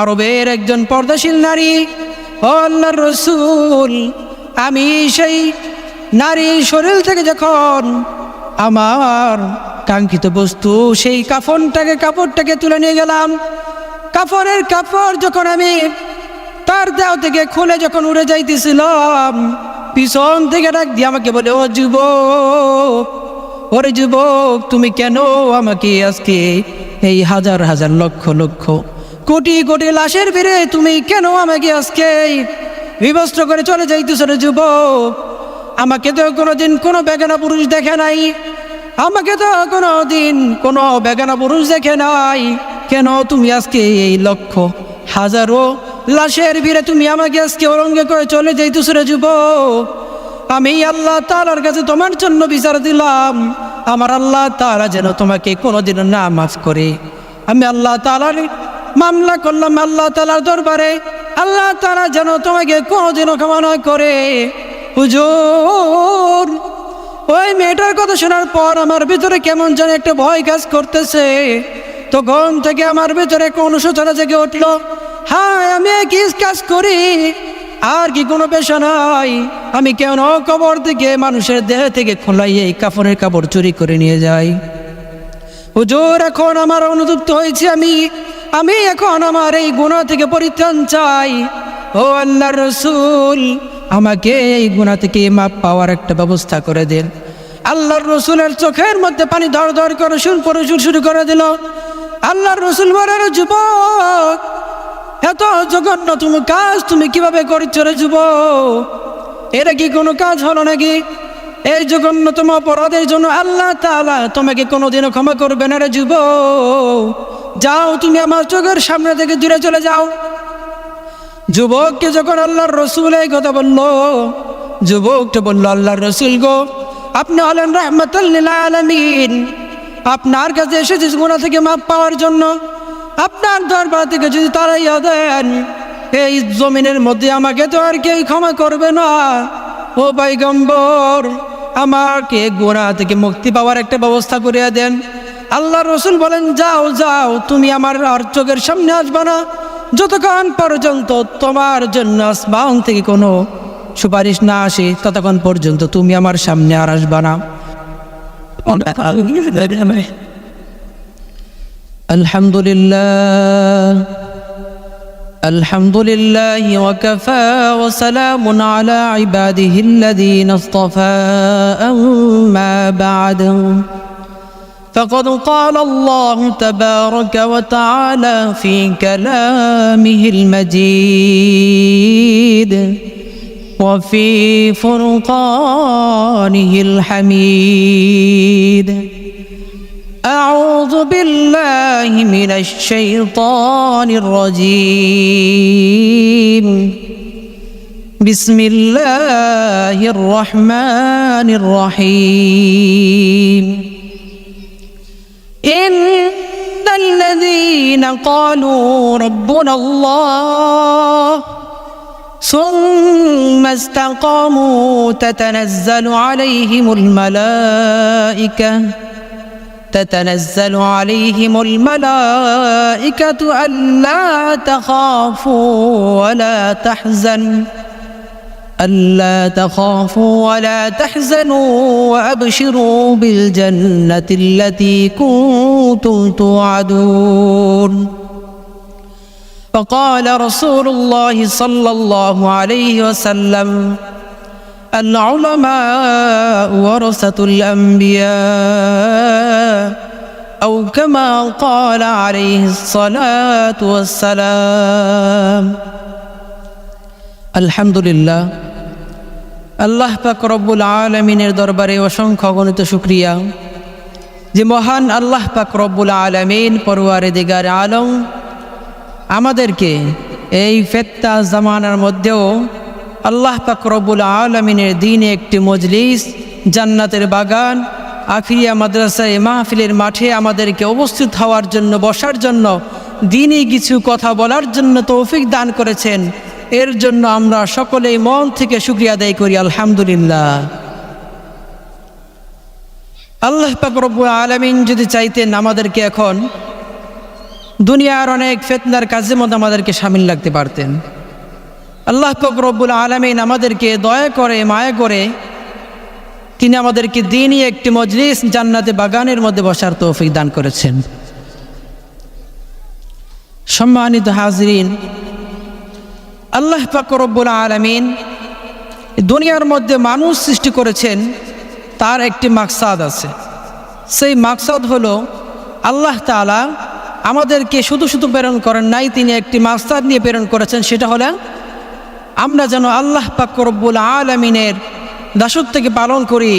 আরবের একজন পর্দাশীল নারী, ও আল্লাহর রাসূল, আমি সেই নারীর শরীর থেকে যখন আমার কাঙ্ক্ষিত বস্তু সেই কাপড়টাকে তুলে নিয়ে গেলাম, কাপড়ের কাপড় যখন আমি তার দেহ থেকে খুলে যখন উড়ে যাইতেছিলাম, পিছন থেকে ডাক দিয়ে আমাকে বলে, ও যুবক, ওরে যুবক, তুমি কেন আমাকে আজকে এই হাজার হাজার লক্ষ লক্ষ কোটি কোটি লাশের ভিড়ে তুমি কেন আমাকে আজকে বিবস্ত্র করে চলে যাইতেছ রে যুবক? আমাকে তো কোনোদিন কোনো বেগানা পুরুষ দেখে নাই, আমাকে তো কোনোদিন কোনো বেগানা পুরুষ দেখে নাই, কেন তুমি আজকে এই লক্ষ হাজারো লাশের ভিড়ে তুমি আমাকে আজকে অলঙ্ঘে করে চলে যাইতেছ রে যুবক? আমি আল্লাহ তাআলার কাছে তোমার জন্য বিচার দিলাম, আমার আল্লাহ তাআলা যেন তোমাকে কোনোদিন না মাফ করে। আমি আল্লাহ তাআলার মামলা করলাম আল্লাহ তাআলার দরবারে, আল্লাহ তাআলা যেন তোমাকে কোনোদিনও ক্ষমা না করে। হুজুর, ওই মেয়েটার কথা শোনার পর আমার ভিতরে কেমন যেন একটা ভয় কাজ করতেছে। তখন থেকে আমার ভিতরে একটা অনুশোচনা জেগে উঠলো, হায়, আমি কি কাজ করি, আর কি কোনো পেশা নাই? আমি কেন কবর থেকে মানুষের দেহ থেকে খোলাই এই কাফনের কাপড় চুরি করে নিয়ে যাই? হুজুর, এখন আমার অনুতপ্ত হয়েছে, আমি এখন আমার এই গুনাহ থেকে পরিত্রাণ চাই। ও আল্লাহর রাসূল, আমাকে এই গুনাহ থেকে মাপ পাওয়ার একটা ব্যবস্থা করে দেন। আল্লাহর রাসূলের চোখের মধ্যে পানি ধর ধর করে শুরু করে দিল। আল্লাহর রাসূল বলেন, যুবক, এত জঘন্য তুমি কাজ তুমি কিভাবে করছো রে যুবক? এটা কি কোনো কাজ হলো নাকি? এই জঘন্যতম অপরাধের জন্য আল্লাহ তাআলা তোমাকে কোনোদিনও ক্ষমা করবে না রে যুবক। যাও, তুমি আমার চোখের সামনে থেকে দূরে চলে যাও। যুবককে যখন আল্লাহর রাসূল এই কথা বলল, যুবকটা বলল, আল্লাহর রাসূল গো, আপনি হলেন রাহমাতাল লিল আলামিন, আপনার কাছে এসেছি গুনাহ থেকে মাপ পাওয়ার জন্য। আপনার দরবার থেকে যদি তাড়াইয়া দেন, এই জমিনের মধ্যে আমাকে তো আর কেউ ক্ষমা করবে না। ও পয়গম্বর, আমাকে গুনাহ থেকে মুক্তি পাওয়ার একটা ব্যবস্থা করে দেন। আল্লাহর রাসূল বলেন, যাও যাও, তুমি আমার আর চোখের সামনে আসবে না যতক্ষণ পর্যন্ত তোমার জন্য আসমান থেকে কোনো সুপারিশ না আসে, ততক্ষণ পর্যন্ত তুমি আমার সামনে আর আসবে না। আলহামদুলিল্লাহ, আলহামদুলিল্লাহ ওয়াকাফা ওয়া সালামুন আলা ইবাদিহিল্লাযীনা ইসতাফা, আম্মা বা'দ। فقد قال الله تبارك وتعالى في كلامه المجيد وفي فرقانه الحميد. أعوذ بالله من الشيطان الرجيم. بسم الله الرحمن الرحيم. إن الذين قالوا ربنا الله ثم استقاموا تتنزل عليهم الملائكة ألا تخافوا ولا تحزنوا وأبشروا بالجنة التي كنتم توعدون. فقال رسول الله صلى الله عليه وسلم: العلماء ورثة الأنبياء، أو كما قال عليه الصلاة والسلام. আলহামদুলিল্লাহ, আল্লাহ পাক রব্বুল আলামিনের দরবারে অসংখ্য গণিত শুকরিয়া যে মহান আল্লাহ পাক রব্বুল আলামিন পরওয়ারদিগার আলম আমাদেরকে এই ফেতনা জামানার মধ্যেও আল্লাহ পাক রব্বুল আলামিনের দ্বীনে একটি মজলিস, জান্নাতের বাগান, আফিয়া মাদ্রাসায় মাহফিলের মাঠে আমাদেরকে উপস্থিত হওয়ার জন্য, বসার জন্য, দ্বীনি কিছু কথা বলার জন্য তৌফিক দান করেছেন। এর জন্য আমরা সকলেই মন থেকে শুকরিয়া আদায় করি, আলহামদুলিল্লাহ। আল্লাহ পাক রব্বুল আলামিন যদি চাইতেন আমাদেরকে এখন দুনিয়ার অনেক ফিতনার কাজের মধ্যে আমাদেরকে শামিল রাখতে পারতেন। আল্লাহ পাক রব্বুল আলামিন আমাদেরকে দয়া করে মায়া করে তিনি আমাদেরকে দ্বীনি একটি মজলিস জান্নাতে বাগানের মধ্যে বসার তৌফিক দান করেছেন। সম্মানিত হাজরিন, আল্লাহ পাক রব্বুল আলামিন দুনিয়ার মধ্যে মানুষ সৃষ্টি করেছেন, তার একটি মাকসাদ আছে। সেই মাকসাদ হলো আল্লাহ তাআলা আমাদেরকে শুধু শুধু প্রেরণ করেন নাই, তিনি একটি মাকসাদ নিয়ে প্রেরণ করেছেন। সেটা হলো আমরা যেন আল্লাহ পাক রব্বুল আলামিনের দাসত্বকে পালন করি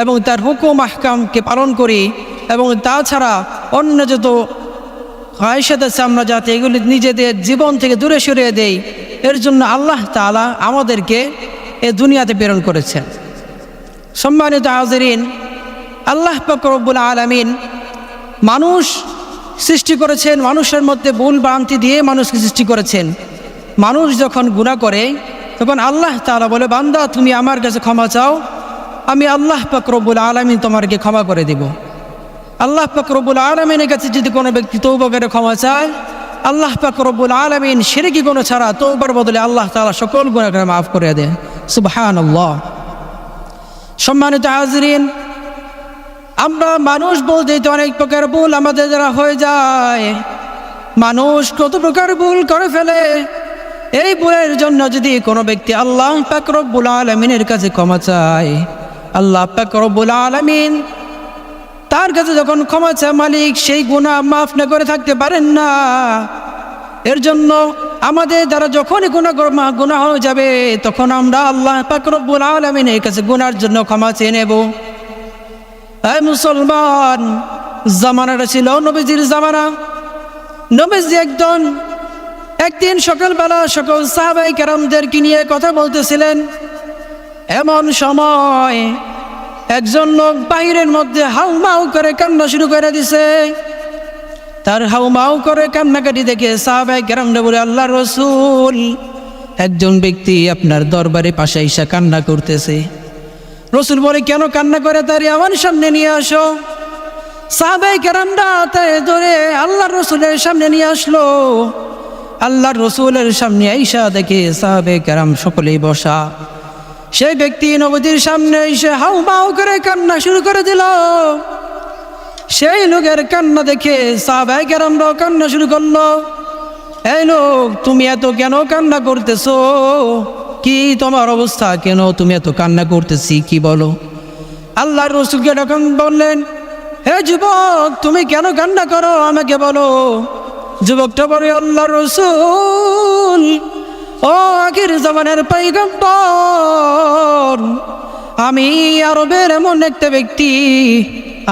এবং তার হুকুম আহকামকে পালন করি, এবং তাছাড়া অন্য যত খায়সাত আছে আমরা যাতে এগুলি নিজেদের জীবন থেকে দূরে সরিয়ে দেই, এর জন্য আল্লাহ তাআলা আমাদেরকে এ দুনিয়াতে প্রেরণ করেছেন। সম্মানিত হাজিরিন, আল্লাহ পাক রব্বুল আলামিন মানুষ সৃষ্টি করেছেন, মানুষের মধ্যে ভুল ভ্রান্তি দিয়ে মানুষকে সৃষ্টি করেছেন। মানুষ যখন গুনাহ করে তখন আল্লাহ তাআলা বলে, বান্দা তুমি আমার কাছে ক্ষমা চাও, আমি আল্লাহ পাক রব্বুল আলামিন তোমাকে ক্ষমা করে দিব। আল্লাহ পাক রব্বুল আলামিনের কাছে যদি কোনো ব্যক্তি তওবা করে ক্ষমা চায়, আল্লাহ পাক রব্বুল আলামিন শিরকি গুনাহ ছাড়া তওবার বদলে আল্লাহ তাআলা সকল গুনাহকে মাফ করে দেন। সুবহানাল্লাহ। সম্মানিত হাজিরিন, আমরা মানুষ বলতে তো অনেক প্রকার ভুল আমাদের দ্বারা হয়ে যায়। মানুষ কত প্রকার ভুল করে ফেলে। এই ভুলের জন্য যদি কোনো ব্যক্তি আল্লাহ পাক রব্বুল আলামিনের কাছে ক্ষমা চায়, আল্লাহ পাক রব্বুল আলামিন তার কাছে যখন ক্ষমা চায়, মালিক সেই গুনাহ মাফ না করে থাকতে পারেন না। এর জন্য আমাদের দ্বারা যখনই গুনাহ হয়ে যাবে তখন আমরা আল্লাহ পাক রব্বুল আলামিনের কাছে গুনার জন্য ক্ষমা চেয়ে নেব। এই মুসলমান, জামানাটা ছিল নবীজির জামানা। নবীজি একদিন সকালবেলা সকল সাহাবায়ে কেরামদেরকে নিয়ে কথা বলতেছিলেন। এমন সময় একজন লোক বাহিরের মধ্যে হাউমাউ করে কান্না শুরু করে দিছে। তার হাউমাউ করে কান্নাকাটি দেখে সাহাবায়ে কেরামরা বলে, আল্লাহ রাসূল, একজন ব্যক্তি আপনার দরবারে পাশে এসে কান্না করতেছে। রাসূল বলে, কেন কান্না করে? তার আমার সামনে নিয়ে আসো। সাহাবায়ে কেরামরা তারে ধরে আল্লাহর রাসূলের সামনে নিয়ে আসলো। আল্লাহর রাসূলের সামনে আইসা দেখে সাহাবায়ে কেরাম সকলেই বসা। সেই ব্যক্তি নবীর সামনে এসে হাউমাউ করে কান্না শুরু করে দিল। সেই লোকের কান্না দেখে সাহাবায়ে কেরামরাও কান্না শুরু করলো। এই লোক, তুমি এত কেন কান্না করতেছো? কি তোমার অবস্থা? কেন তুমি এত কান্না করতেছি? কি বলো? আল্লাহর রাসূলকে তখন বললেন, হে যুবক, তুমি কেন কান্না করো? আমাকে বলো। যুবকটা বলে, আল্লাহর রাসূল, ও আখির জামানের পয়গম্বর, আমি আরবের এমন একটা ব্যক্তি,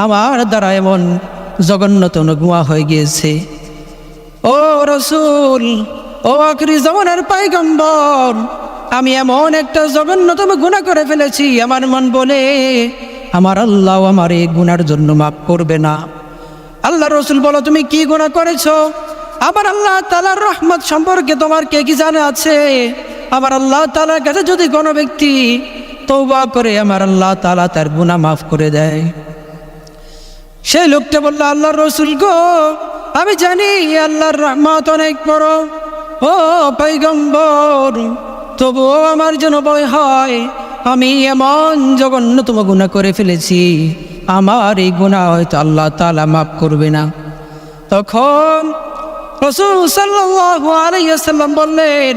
আমার দ্বারা এমন জঘন্যতম গুনাহ হয়ে গিয়েছে। ও রাসূল, ও আখির জামানের পয়গম্বর, আমি এমন একটা জঘন্যতম গুনাহ করে ফেলেছি, আমার মন বলে আমার আল্লাহ আমার এই গুনার জন্য মাফ করবে না। আল্লাহর রাসূল বলো, তুমি কি গুনাহ করেছো? আমার আল্লাহ তাআলার রহমত সম্পর্কে তোমার কে কি জানা আছে? আমার আল্লাহ তাআলার কাছে যদি কোনো ব্যক্তি তওবা করে, আমার আল্লাহ তাআলা তার গুনাহ মাফ করে দেয়। সেই লোকটা বলল, আল্লাহর রাসূল গো, আমি জানি আল্লাহর রহমত অনেক বড়, ও পয়গম্বর, তবুও আমার যেন ভয় হয়, আমি এমন জঘন্যতম গুনাহ করে ফেলেছি, আমার এই গুনাহ হয়তো আল্লাহ তাআলা মাফ করবে না। তখন রাসূল সাল্লাল্লাহু আলাইহি ওয়াসাল্লাম বললেন,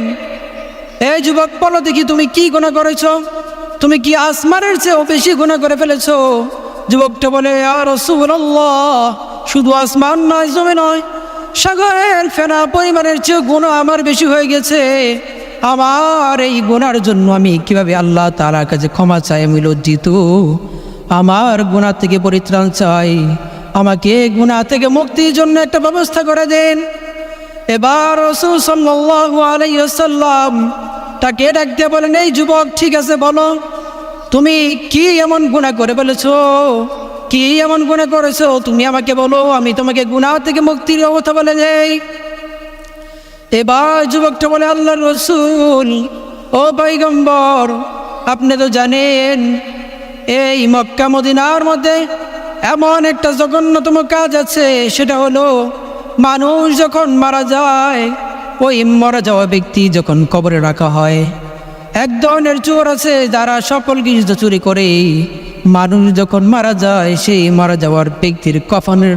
এই যুবক, বলো দেখি তুমি কি গুনাহ করেছো? তুমি কি আসমানের চেয়েও বেশি গুনাহ করে ফেলেছো? যুবকটা বলে, ইয়া রাসূলুল্লাহ, শুধু আসমান নয়, জমি নয়, সাগরের ফেনা পরিমাণের চেয়ে গুনাহ আমার বেশি হয়ে গেছে। আমার এই গুনার জন্য আমি কিভাবে আল্লাহ তাআলার কাছে ক্ষমা চাই? আমি লজ্জিত, আমার গুনাহ থেকে পরিত্রাণ চাই, আমাকে গুনাহ থেকে মুক্তির জন্য একটা ব্যবস্থা করে দেন। এবার রাসূল সাল্লাল্লাহু আলাইহি ওয়াসাল্লাম তাকে ডাক দিয়ে বলেন, এই যুবক, ঠিক আছে, বলো তুমি কি এমন গুনাহ করে ফেলেছো? কি এমন গুনাহ করেছো? তুমি আমাকে বলো, আমি তোমাকে গুনাহ থেকে মুক্তির কথা বলে দেই। এবার যুবকটা বলে, আল্লাহর রাসূল, ও পয়গম্বর, আপনি তো জানেন এই মক্কা মদিনার মধ্যে এমন একটা জঘন্যতম কাজ আছে, সেটা হলো মানুষ যখন মারা যায়, ওই মারা যাওয়া ব্যক্তি যখন কবরে রাখা হয়, এক ধরনের চোর আছে যারা সকল কিছু চুরি করে মানুষ যখন মারা যায় সেই মারা যাওয়ার ব্যক্তির কাফনের,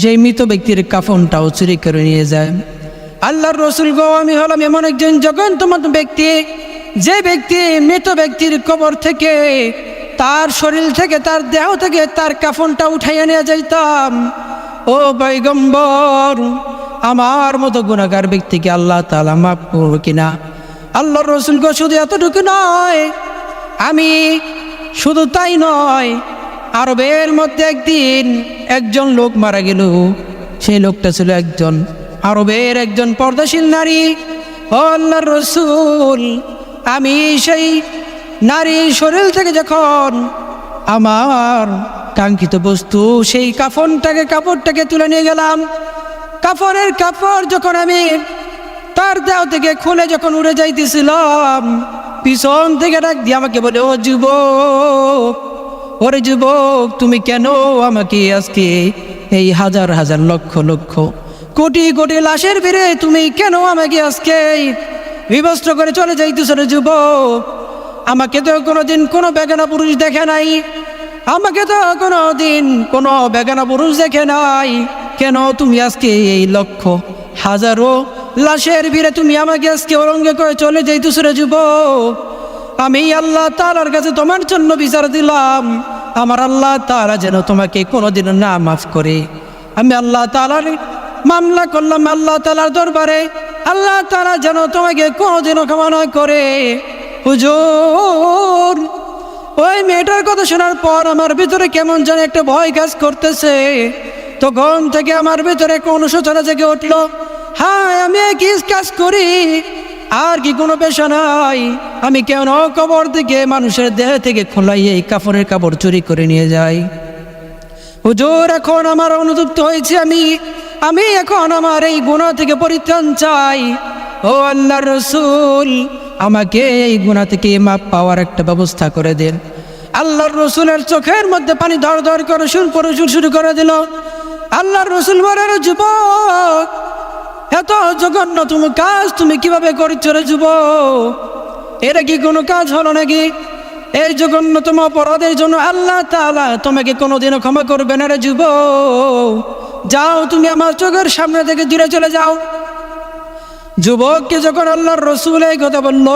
সেই মৃত ব্যক্তির কাফনটাও চুরি করে নিয়ে যায়। আল্লাহর রসুল গো, আমি হলাম এমন একজন জঘন্যতম ব্যক্তি, যে ব্যক্তি মৃত ব্যক্তির কবর থেকে, তার শরীর থেকে, তার দেহ থেকে তার কাফনটা উঠাইয়া নিয়ে যাইতাম। ও পয়গম্বর, আমার মতো গুনাহগার ব্যক্তিকে আল্লাহ তাআলা মাফ করবে কিনা? আল্লাহর রসুল গো, শুধু এতটুকু নয়, আমি শুধু তাই নয়, আরবের মধ্যে একদিন একজন লোক মারা গেল। সেই লোকটা ছিল একজন আরবের একজন পর্দাশীল নারী। ও আল্লাহর রসুল, আমি সেই নারীর শরীর থেকে যখন আমার কাঙ্ক্ষিত বস্তু সেই কাপড়টাকে তুলে নিয়ে গেলাম, কাপড়ের কাপড় যখন আমি তার দেহ থেকে খুলে যখন উড়ে যাইতেছিলাম, পিছন থেকে ডাক দিয়ে আমাকে বলে, ও যুবক, ওরে যুবক, তুমি কেন আমাকে আজকে এই হাজার হাজার লক্ষ লক্ষ কোটি কোটি লাশের ভিড়ে তুমি কেন আমাকে আজকে বিভস্ত করে চলে যাইতেছ রে যুবক? আমাকে তো কোনোদিন কোনো বেগানা পুরুষ দেখে নাই, আমাকে তো কোনোদিন কোনো বেগানা পুরুষ দেখে নাই, কেন তুমি আজকে এই লক্ষ হাজারো লাশের ভিড়ে তুমি আমাকে আজকে অলঙ্ঘে করে চলে যাইতেছ রে যুবক? আমি আল্লাহ তাআলার কাছে তোমার জন্য বিচার দিলাম, আমার আল্লাহ তাআলা যেন তোমাকে কোনোদিন না মাফ করে। আমি আল্লাহ তাআলার মামলা করলাম আল্লাহ তাআলার দরবারে, আল্লাহ তাআলা যেন তোমাকে কোনোদিনও ক্ষমা না করে। হুজুর, ওই মেয়েটার কথা শোনার পর আমার ভিতরে কেমন যেন একটা ভয় কাজ করতেছে। তখন থেকে আমার ভিতরে একটা অনুশোচনা জেগে উঠলো, হ্যাঁ, আমি কি কাজ করি, আর কি কোনো পেশা নাই? আমি কেন কবর থেকে মানুষের দেহ থেকে খোলাই এই কাফনের কাপড় চুরি করে নিয়ে যাই? হুজুর, এখন আমার অনুতপ্ত হয়েছে, আমি এখন আমার এই গুনাহ থেকে পরিত্রাণ চাই। ও আল্লাহর রসুল, আমাকে এই গুনাহ থেকে মাপ পাওয়ার একটা ব্যবস্থা করে দেন। আল্লাহর রসুলের চোখের মধ্যে পানি ধর ধর করে শুরু করে দিল। আল্লাহর রসুল বলেন, যুবক, এত জঘন্য তুমি কাজ তুমি কিভাবে করছো রে যুবক? এটা কি কোনো কাজ হলো নাকি? এই জঘন্যতম অপরাধের জন্য আল্লাহ তাআলা তোমাকে কোনোদিনও ক্ষমা করবে না রে যুবক। যাও, তুমি আমার চোখের সামনে থেকে দূরে চলে যাও। যুবককে যখন আল্লাহর রসুল এই কথা বলল,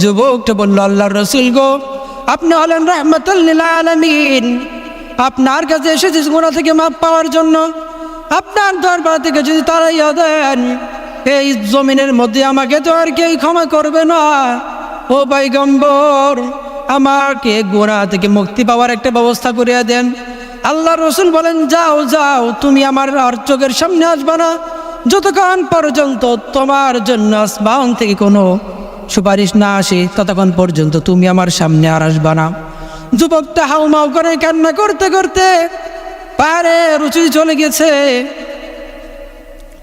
যুবকটা বলল, আল্লাহর রসুল গো, আপনি হলেন রাহমাতুল লিল আলামিন, আপনার কাছে এসেছি গুনাহ থেকে মাপ পাওয়ার জন্য। আপনার দরবার থেকে যদি তাড়াইয়া দেন, এই জমিনের মধ্যে আমাকে তো আর কেউ ক্ষমা করবে না। ও পয়গম্বর, আমাকে গুনাহ থেকে মুক্তি পাওয়ার একটা ব্যবস্থা করিয়া দেন। আল্লাহ রসুল বলেন, যাও যাও, তুমি আমার আর চোখের সামনে আসবে না যতক্ষণ পর্যন্ত তোমার জন্য আসমান থেকে কোনো সুপারিশ না আসে, ততক্ষণ পর্যন্ত তুমি আমার সামনে আর আসবে না। যুবকটা হাউমাউ করে কান্না করতে করতে পাহাড়ের উঁচু চলে গেছে।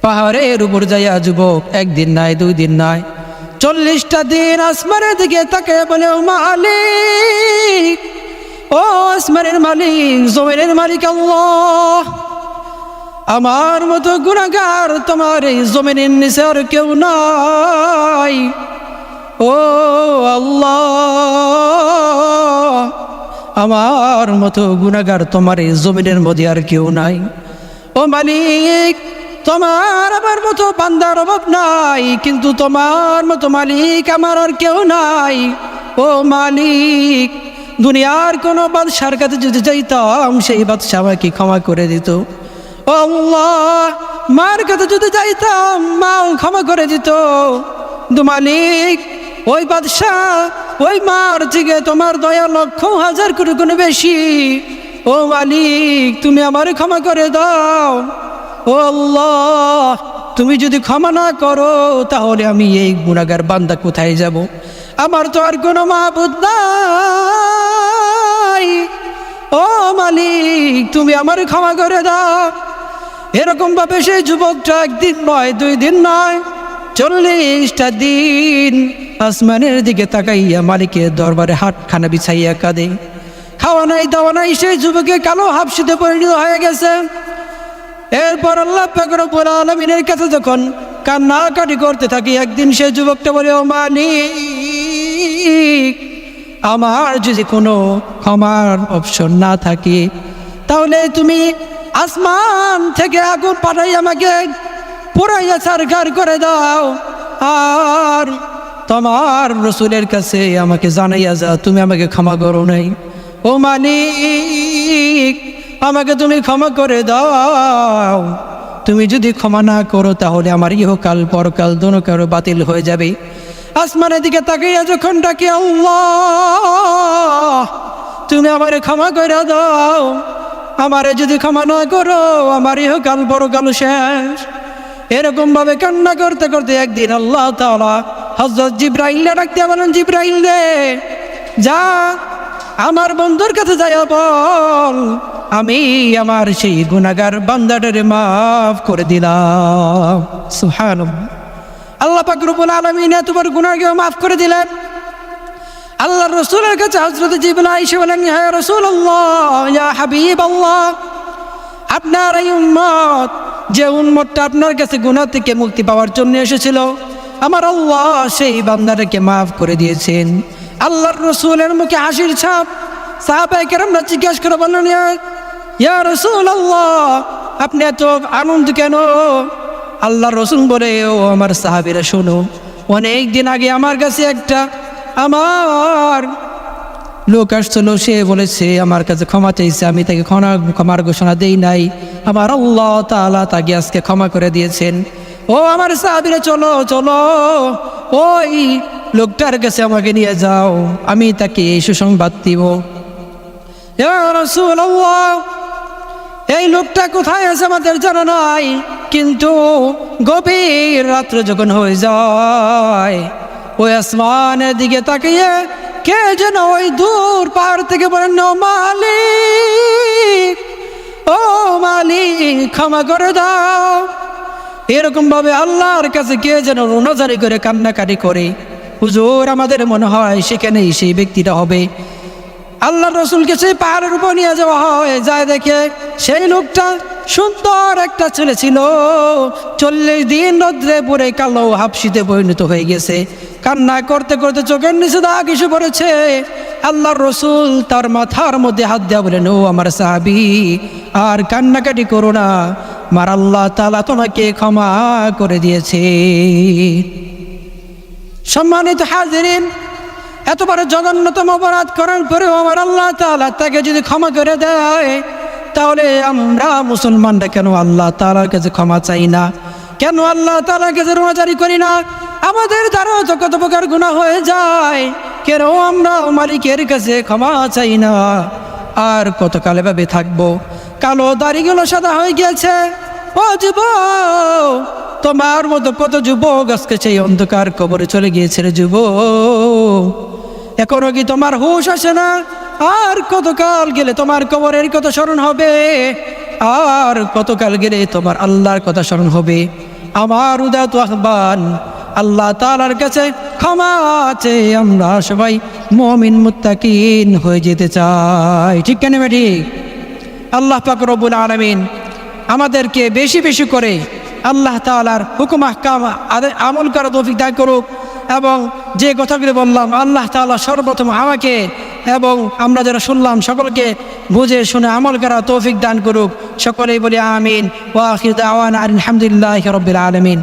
পাহাড়ের উপর যাইয়া যুবক একদিন নাই, 2 দিন নাই, 40টা দিন আসমানের দিকে তাকে বলে, ও মালিক, ও আসমানের মালিক, জমিনের মালিক আল্লাহ, আমার মতো গুনাহগার তোমার এই জমিনের নিচে আর কেউ নাই। ও আল্লাহ, আমার মতো গুনাহগার তোমার এই জমিনের মধ্যে আর কেউ নাই। ও মালিক, তোমার আমার মতো বান্দার অভাব নাই, কিন্তু তোমার মতো মালিক আমার আর কেউ নাই। ও মালিক, দুনিয়ার কোনো বাদশার কাছে যদি যাইতাম, সেই বাদশা আমাকে ক্ষমা করে দিত। ও আল্লাহ, মার কাছে যদি যাইতাম, মাও ক্ষমা করে দিত। কিন্তু মালিক, ওই বাদশা, ওই মার থেকে তোমার দয়া 1,000,000 কোটি গুণ বেশি। ও মালিক, তুমি আমার ক্ষমা করে দাও। ও আল্লাহ, তুমি যদি ক্ষমা না করো, তাহলে আমি এই গুনাহগার বান্দা কোথায় যাব? আমার তো আর কোনো মাবুদ নাই। ও মালিক, তুমি আমার ক্ষমা করে দাও। এরকম ভাবে সেই যুবকটা 1 দিন নয়, 2 দিন নয়, 40টা দিন আসমানের দিকে তাকাইয়া মালিকের দরবারে হাতখানা বিছাইয়া কাঁদে। খাওয়া নাই দাওয়া নাই, সেই যুবকের কালো হাবশিতে পরিণত হয়ে গেছে। এরপর আল্লাহ পাক রব্বুল আলামিনের কাছে যখন কান্নাকাটি করতে থাকি, একদিন সে যুবকটা বলে, ও মালিক, আমার যদি কোনো ক্ষমার অপশন না থাকে তাহলে তুমি আসমান থেকে আগুন পাঠাই আমাকে পুরাইয়া ছারখার করে দাও, আর তোমার রসুলের কাছে আমাকে জানাইয়া যা তুমি আমাকে ক্ষমা করো নাই। ও মালিক, আমাকে তুমি ক্ষমা করে দাও, তুমি যদি ক্ষমা না করো তাহলে আমার ইহকাল পরকাল দোনো কারো বাতিল হয়ে যাবে। আসমানের দিকে তাকাইয়া যখন ডাকি, আল্লাহ তুমি আমারে ক্ষমা করে দাও, আমারে যদি ক্ষমা না করো আমার ইহকাল পরকাল শেষ। এরকম ভাবে কান্না করতে করতে একদিন আল্লাহ তাআলা হযরত জিবরাইলকে ডাকতে বলেন, জিবরাইল রে, যা আমার বন্ধুর কাছে যাইয়া বল আমি আমার সেই গুনাহগার বান্দাটারে মাফ করে দিলাম। সুবহানাল্লাহ। আল্লাহ পাক রব্বুল আলামিন এত বড় গুনাহকে মাফ করে দিলেন। আল্লাহর রাসূলের কাছে হযরত জিবরাইল এসে বলেন, ইয়া রাসূলুল্লাহ, ইয়া হাবিবাল্লাহ, আপনার এই উম্মত, যে উম্মতটা আপনার কাছে গুনাহ থেকে মুক্তি পাওয়ার জন্য এসেছিল, আমার আল্লাহ সেই বান্দাটাকে মাফ করে দিয়েছেন। আল্লাহর রাসূলের মুখে হাসির ছাপ। সাহাবায়ে কেরামরা জিজ্ঞাসা করে বললেন, ইয়া রাসূলুল্লাহ, আপনি এত আনন্দ কেন? আল্লাহর রাসূল বলে, ও আমার সাহাবীরা শোনো, অনেক দিন আগে আমার কাছে একটা আমার লোক আসছিল, সে বলেছে আমার কাছে ক্ষমা চাইছে, আমি তাকে ক্ষমার ঘোষণা দেই নাই, আমার আল্লাহ তাআলা তাকে আজকে ক্ষমা করে দিয়েছেন। ও আমার সাহাবীরা, চলো চলো, ওই লোকটার কাছে আমাকে নিয়ে যাও, আমি তাকে এই সুসংবাদ দিব। ইয়া রাসূলুল্লাহ, এই লোকটা কোথায় আছে আমাদের জানা নাই, কিন্তু গভীর রাত্রে যখন হয়ে যায়, ওই আসমানের দিকে তাকিয়ে কে যেন ওই দূর পাহাড় থেকে বলেন, ও মালিক, ও মালিক, ক্ষমা করে দাও। এরকম ভাবে আল্লাহর কাছে কে যেন রোনাজারি করে কান্নাকাটি করে। হুজুর, আমাদের মনে হয় সেখানেই সেই ব্যক্তিটা হবে। আল্লাহর রাসূলকে সেই পাহাড়ের উপর নিয়ে যাওয়া হয়, যায় দেখে সেই লোকটা সুন্দর একটা ছেলে ছিল, 40 দিন রৌদ্রে পুড়ে কালো হাবশিতে পরিণত হয়ে গেছে। কান্না করতে করতে চোখের নিচে দাগ এসে পড়েছে। আল্লাহর রাসূল তার মাথার মধ্যে হাত দেয়া বলেন, ও আমার সাহাবী, আর কান্নাকাটি করো না, আমার আল্লাহ তাআলা তোমাকে ক্ষমা করে দিয়েছে। সম্মানিত হাজিরিন, এত বড় জঘন্যতম অপরাধ করার পরেও আমার আল্লাহ তাআলা তাকে যদি ক্ষমা করে দেয়, তাহলে আমরা মুসলমানরা কেন আল্লাহ তাআলার কাছে ক্ষমা চাই না? কেন আল্লাহ তাআলার কাছে রোনাজারি করি না? আমাদের দ্বারাও তো কত প্রকার গুনাহ হয়ে যায়, কেন আমরা মালিকের কাছে ক্ষমা চাই না? আর কতকাল এভাবে থাকবো? কালো দাড়িগুলো সাদা হয়ে গেছে। ও যুবক, তোমার মতো কত যুবক আজকে সেই অন্ধকার কবরে চলে গিয়েছে রে যুবক। এখনো কি তোমার হুঁশ আসে না? আর কতকাল গেলে তোমার কবরের কথা স্মরণ হবে? আর কতকাল গেলে তোমার আল্লাহর কথা স্মরণ হবে? আমার উদাত্ত আহ্বান, আল্লাহ তাআলার কাছে ক্ষমা আছে, আমরা সবাই মুমিন মুত্তাকিন হয়ে যেতে চাই। ঠিক কেন ঠিক? আল্লাহ পাক রব্বুল আলামিন আমাদেরকে বেশি বেশি করে আল্লাহ তাআলার হুকুম আহকাম আমল করার তৌফিক দান করুক। এবং যে কথাগুলো বললাম, আল্লাহ তাআলা সর্বপ্রথম আমাকে এবং আমরা যারা শুনলাম সকলকে বুঝে শুনে আমল করার তৌফিক দান করুক। সকলেই বলি আমিন। ওয়া আখিরু দাওয়ানা আলহামদুলিল্লাহি রাব্বিল আলামিন।